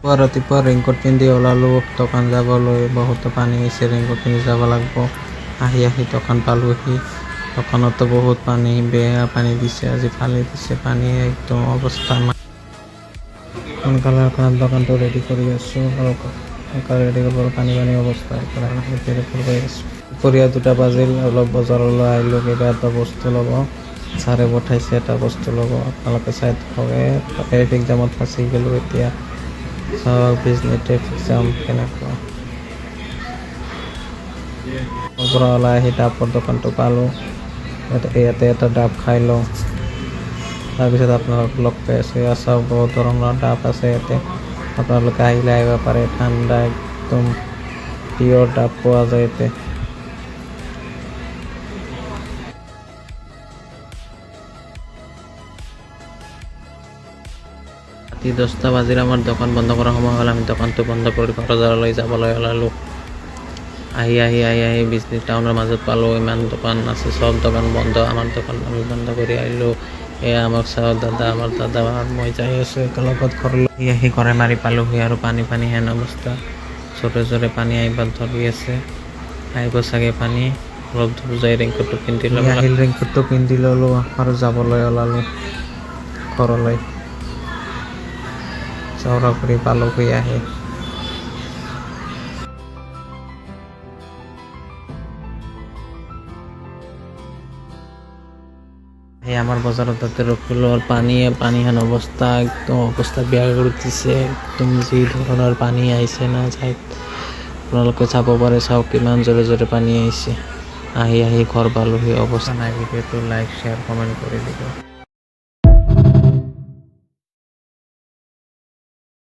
ৰাতিপুৱা ৰেইনকোট পিন্ধি ওলালোঁ দোকান যাবলৈ। বহুতো পানী হৈছে, ৰেইনকোট পিন্ধি যাব লাগিব। আহি দোকান পালোহি। দোকানতো বহুত পানী, বেয়া পানী দিছে, আজি ফালি দিছে পানী, একদম অৱস্থা নাই। সোনকালে দোকানটো ৰেডি কৰি আছোঁ আৰু সোনকালে ৰেডি কৰিব পানী অৱস্থা ৰেডি কৰি আছোঁ। দুপৰীয়া 2টা বাজিল, অলপ বজাৰলৈ আহিলোঁ কিবা এটা বস্তু ল'ব। ছাৰে পঠাইছে এটা বস্তু ল'ব, আপোনালোকে চাই থাকে। ট্ৰেফিক জামত ফাঁচি গ'লোঁ এতিয়া। চাওক বিজনী ট্ৰেফিক জাম কেনেকুৱা। পৰা ওলাই আহি ডাবৰ দোকানটো পালোঁ। ইয়াতে এটা ডাব খাই লওঁ, তাৰপিছত আপোনালোকক লগ পাই আছোঁ। চাওক বহুত ধৰণৰ ডাব আছে ইয়াতে, আপোনালোকে আহিলে আহিব পাৰে। ঠাণ্ডা একদম পিয়ৰ ডাব পোৱা যায় ইয়াতে। ৰাতি 10টা বাজিল, আমাৰ দোকান বন্ধ কৰাৰ সময় হ'ল। আমি দোকানটো বন্ধ কৰি বজাৰলৈ যাবলৈ ওলালোঁ। আহি বিজনী টাউনৰ মাজত পালোঁ। ইমান দোকান আছে, চব দোকান বন্ধ। আমাৰ দোকান আমি বন্ধ কৰি আহিলোঁ। এয়া আমাক চাওক দাদা, আমাৰ দাদা মই যাই আছোঁ একেলগত ঘৰলৈ। আহি ঘৰে মাৰি পালোঁহি আৰু পানী হেন অৱস্থা। জোৰে পানী আহিব ধৰি আছে, আহিব চাগে পানী। অলপ দূৰ যাই ৰেইনকোটটো পিন্ধি ল'লোঁ। ৰেইনকোটটো পিন্ধি ল'লোঁ আৰু যাবলৈ ওলালোঁ ঘৰলৈ। চৌৰা কৰি পালোঁহি আহি। আমাৰ বজাৰত তাতে ৰখিলোঁ আৰু পানী হেন অৱস্থা, একদম অৱস্থা বেয়া কৰি দিছে। একদম যি ধৰণৰ পানী আহিছে না ঠাইত, আপোনালোকে চাব পাৰে। চাওক কিমান জোৰে পানী আহিছে। আহি ঘৰ পালোঁহি, অৱস্থা নাই। ভিডিঅ'টো লাইক, শ্বেয়াৰ, কমেণ্ট কৰি দিব।